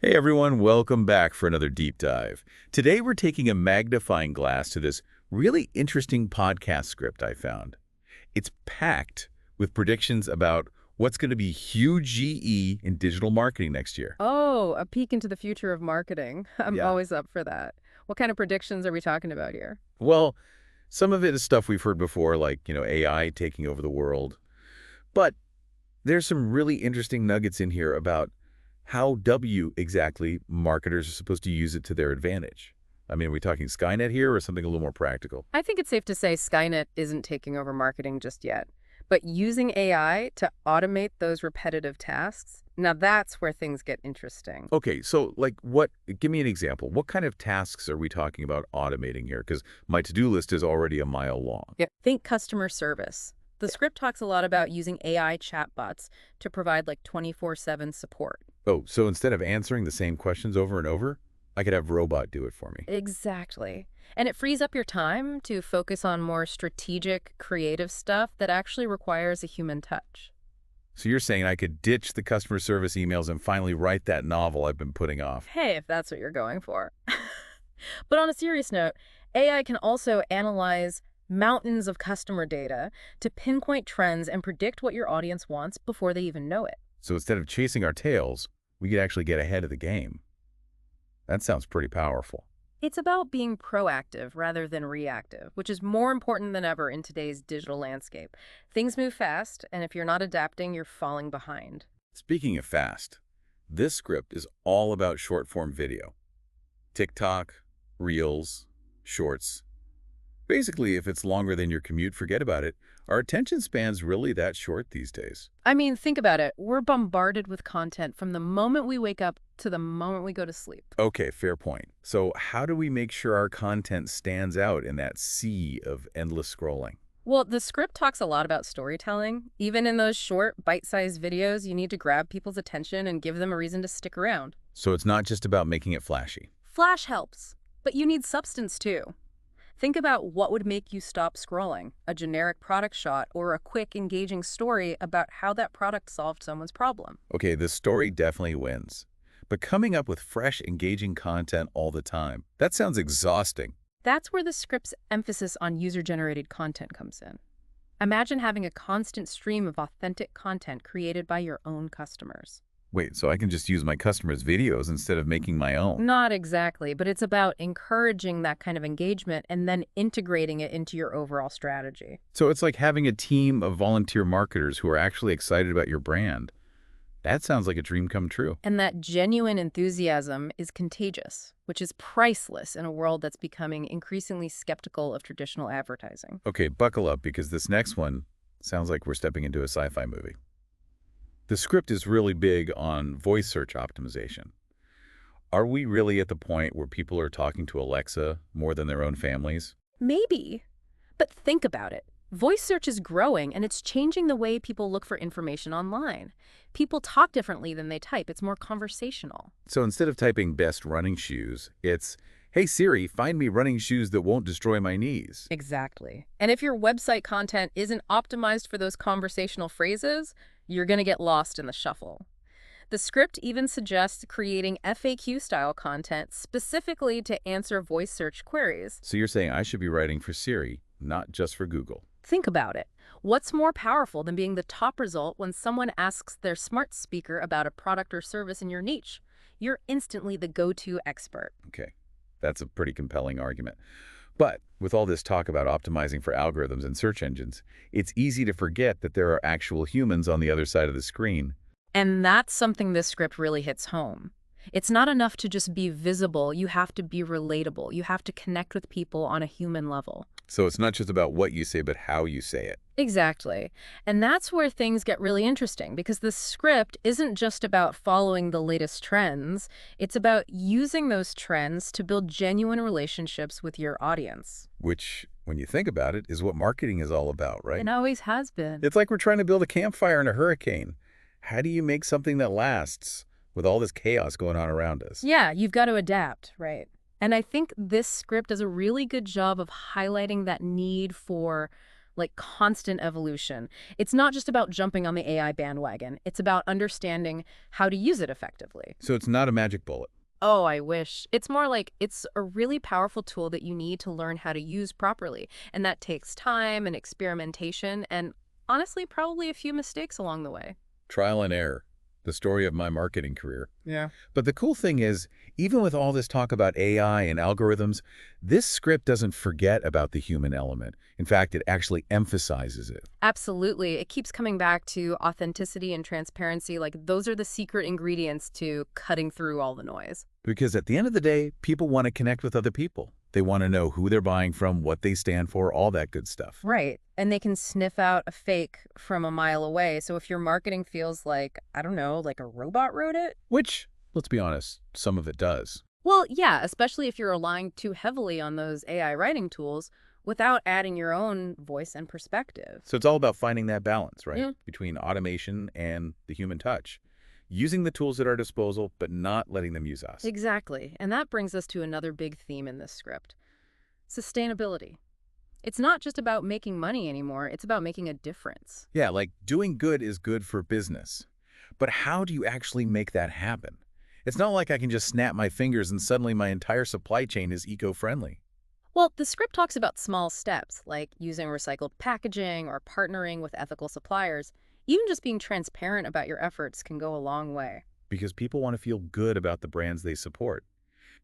Hey everyone, welcome back for another deep dive. Today we're taking a magnifying glass to this really interesting podcast script I found. It's packed with predictions about what's going to be huge GE in digital marketing next year. Oh, a peek into the future of marketing. I'm Yeah. always up for that. What kind of predictions are we talking about here? Well, some of it is stuff we've heard before, like, AI taking over the world. But there's some really interesting nuggets in here about how exactly marketers are supposed to use it to their advantage. I mean, are we talking Skynet here or something a little more practical? I think it's safe to say Skynet isn't taking over marketing just yet. But using AI to automate those repetitive tasks, now that's where things get interesting. Okay, so give me an example. What kind of tasks are we talking about automating here? Because my to-do list is already a mile long. Yeah. Think customer service. The script talks a lot about using AI chatbots to provide like 24/7 support. Oh, so instead of answering the same questions over and over, I could have robot do it for me. Exactly. And it frees up your time to focus on more strategic, creative stuff that actually requires a human touch. So you're saying I could ditch the customer service emails and finally write that novel I've been putting off. Hey, if that's what you're going for. But on a serious note, AI can also analyze mountains of customer data to pinpoint trends and predict what your audience wants before they even know it. So instead of chasing our tails, we could actually get ahead of the game. That sounds pretty powerful. It's about being proactive rather than reactive, which is more important than ever in today's digital landscape. Things move fast, and if you're not adapting, you're falling behind. Speaking of fast, this script is all about short-form video. TikTok, Reels, Shorts. Basically, if it's longer than your commute, forget about it. Our attention span's really that short these days. I mean, think about it. We're bombarded with content from the moment we wake up to the moment we go to sleep. Okay, fair point. So how do we make sure our content stands out in that sea of endless scrolling? Well, the script talks a lot about storytelling. Even in those short, bite-sized videos, you need to grab people's attention and give them a reason to stick around. So it's not just about making it flashy. Flash helps, but you need substance too. Think about what would make you stop scrolling, a generic product shot or a quick, engaging story about how that product solved someone's problem. Okay, the story definitely wins. But coming up with fresh, engaging content all the time, that sounds exhausting. That's where the script's emphasis on user-generated content comes in. Imagine having a constant stream of authentic content created by your own customers. Wait, so I can just use my customers' videos instead of making my own? Not exactly, but it's about encouraging that kind of engagement and then integrating it into your overall strategy. So it's like having a team of volunteer marketers who are actually excited about your brand. That sounds like a dream come true. And that genuine enthusiasm is contagious, which is priceless in a world that's becoming increasingly skeptical of traditional advertising. Okay, buckle up because this next one sounds like we're stepping into a sci-fi movie. The script is really big on voice search optimization. Are we really at the point where people are talking to Alexa more than their own families? Maybe, but think about it. Voice search is growing, and it's changing the way people look for information online. People talk differently than they type. It's more conversational. So instead of typing best running shoes, it's, hey Siri, find me running shoes that won't destroy my knees. Exactly. And if your website content isn't optimized for those conversational phrases, you're going to get lost in the shuffle. The script even suggests creating FAQ-style content specifically to answer voice search queries. So you're saying I should be writing for Siri, not just for Google. Think about it. What's more powerful than being the top result when someone asks their smart speaker about a product or service in your niche? You're instantly the go-to expert. Okay, that's a pretty compelling argument. But with all this talk about optimizing for algorithms and search engines, it's easy to forget that there are actual humans on the other side of the screen. And that's something this script really hits home. It's not enough to just be visible. You have to be relatable. You have to connect with people on a human level. So it's not just about what you say, but how you say it. Exactly. And that's where things get really interesting because the script isn't just about following the latest trends. It's about using those trends to build genuine relationships with your audience. Which, when you think about it, is what marketing is all about, right? It always has been. It's like we're trying to build a campfire in a hurricane. How do you make something that lasts with all this chaos going on around us? Yeah, you've got to adapt, right? And I think this script does a really good job of highlighting that need for like constant evolution. It's not just about jumping on the AI bandwagon. It's about understanding how to use it effectively. So it's not a magic bullet. Oh, I wish. It's more like it's a really powerful tool that you need to learn how to use properly. And that takes time and experimentation and honestly, probably a few mistakes along the way. Trial and error. The story of my marketing career. Yeah. But the cool thing is, even with all this talk about AI and algorithms, this script doesn't forget about the human element. In fact, it actually emphasizes it. Absolutely. It keeps coming back to authenticity and transparency. Like those are the secret ingredients to cutting through all the noise. Because at the end of the day, people want to connect with other people. They want to know who they're buying from, what they stand for, all that good stuff. Right. And they can sniff out a fake from a mile away. So if your marketing feels like, I don't know, like a robot wrote it, Which, let's be honest, some of it does. well, yeah, especially if you're relying too heavily on those AI writing tools without adding your own voice and perspective. So it's all about finding that balance, right? Yeah. Between automation and the human touch. Using the tools at our disposal, but not letting them use us. Exactly. And that brings us to another big theme in this script. Sustainability. It's not just about making money anymore, it's about making a difference. Yeah, like doing good is good for business. But how do you actually make that happen? It's not like I can just snap my fingers and suddenly my entire supply chain is eco-friendly. Well, the script talks about small steps, like using recycled packaging or partnering with ethical suppliers. Even just being transparent about your efforts can go a long way. Because people want to feel good about the brands they support.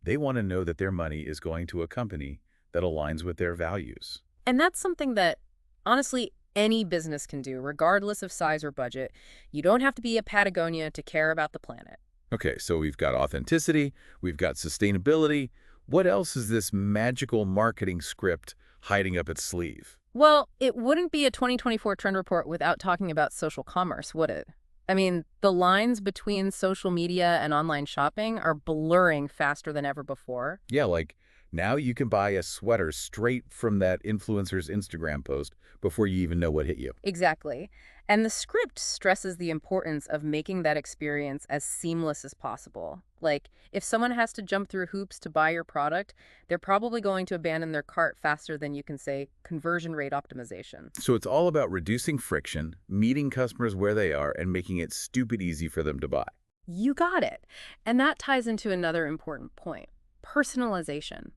They want to know that their money is going to a company that aligns with their values. And that's something that, honestly, any business can do, regardless of size or budget. You don't have to be a Patagonia to care about the planet. Okay, so we've got authenticity, we've got sustainability. What else is this magical marketing script hiding up its sleeve? Well, it wouldn't be a 2024 trend report without talking about social commerce, would it? I mean, the lines between social media and online shopping are blurring faster than ever before. Yeah, like now you can buy a sweater straight from that influencer's Instagram post before you even know what hit you. Exactly. And the script stresses the importance of making that experience as seamless as possible. Like, if someone has to jump through hoops to buy your product, they're probably going to abandon their cart faster than you can say conversion rate optimization. So it's all about reducing friction, meeting customers where they are, and making it stupid easy for them to buy. You got it. And that ties into another important point, personalization.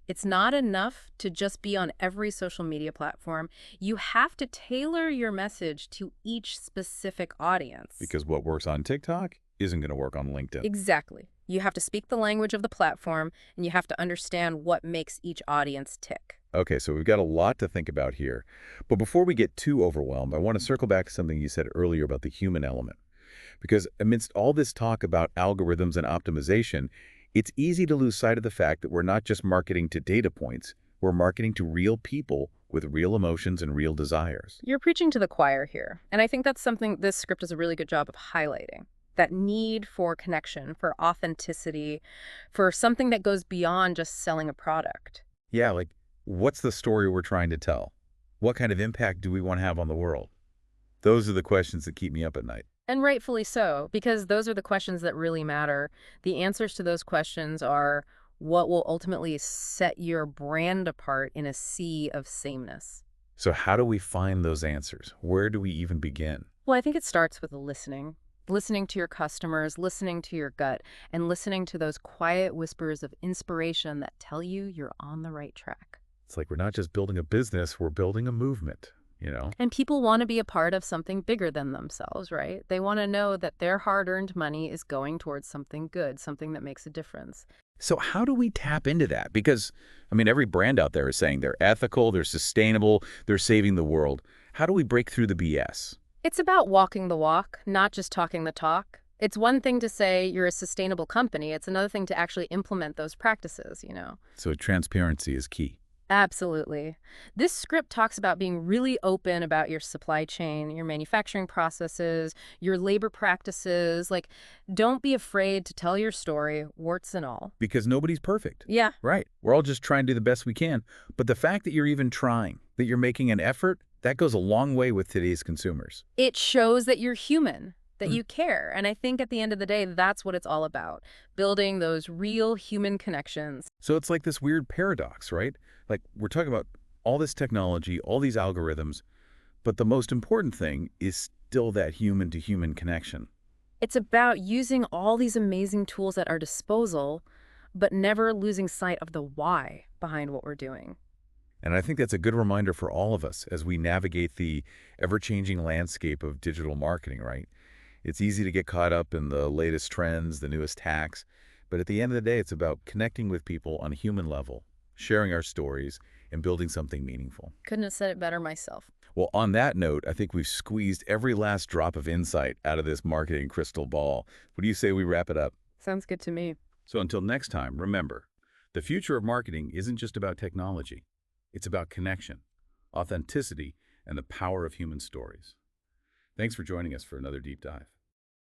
It's not enough to just be on every social media platform. You have to tailor your message to each specific audience. Because what works on TikTok isn't going to work on LinkedIn. Exactly. You have to speak the language of the platform, and you have to understand what makes each audience tick. Okay, so we've got a lot to think about here. But before we get too overwhelmed, I want to circle back to something you said earlier about the human element. Because amidst all this talk about algorithms and optimization, it's easy to lose sight of the fact that we're not just marketing to data points, we're marketing to real people with real emotions and real desires. You're preaching to the choir here, and I think that's something this script does a really good job of highlighting. That need for connection, for authenticity, for something that goes beyond just selling a product. Yeah, like, what's the story we're trying to tell? What kind of impact do we want to have on the world? Those are the questions that keep me up at night. And rightfully so, because those are the questions that really matter. The answers to those questions are what will ultimately set your brand apart in a sea of sameness. So how do we find those answers? Where do we even begin? Well, I think it starts with listening. Listening to your customers, listening to your gut, and listening to those quiet whispers of inspiration that tell you you're on the right track. It's like we're not just building a business, we're building a movement, you know? And people want to be a part of something bigger than themselves, right? They want to know that their hard-earned money is going towards something good, something that makes a difference. So how do we tap into that? Because, I mean, every brand out there is saying they're ethical, they're sustainable, they're saving the world. How do we break through the BS? It's about walking the walk, not just talking the talk. It's one thing to say you're a sustainable company. It's another thing to actually implement those practices, you know? So transparency is key. Absolutely. This script talks about being really open about your supply chain, your manufacturing processes, your labor practices. Like, don't be afraid to tell your story, warts and all. Because nobody's perfect. Yeah. Right. We're all just trying to do the best we can. But the fact that you're even trying, that you're making an effort, that goes a long way with today's consumers. It shows that you're human, that you care. And I think at the end of the day, that's what it's all about, building those real human connections. So it's like this weird paradox, right? Like we're talking about all this technology, all these algorithms, but the most important thing is still that human-to-human connection. It's about using all these amazing tools at our disposal, but never losing sight of the why behind what we're doing. And I think that's a good reminder for all of us as we navigate the ever-changing landscape of digital marketing, right? It's easy to get caught up in the latest trends, the newest hacks, but at the end of the day, it's about connecting with people on a human level, sharing our stories, and building something meaningful. Couldn't have said it better myself. Well, on that note, I think we've squeezed every last drop of insight out of this marketing crystal ball. What do you say we wrap it up? Sounds good to me. So until next time, remember, the future of marketing isn't just about technology. It's about connection, authenticity, and the power of human stories. Thanks for joining us for another deep dive.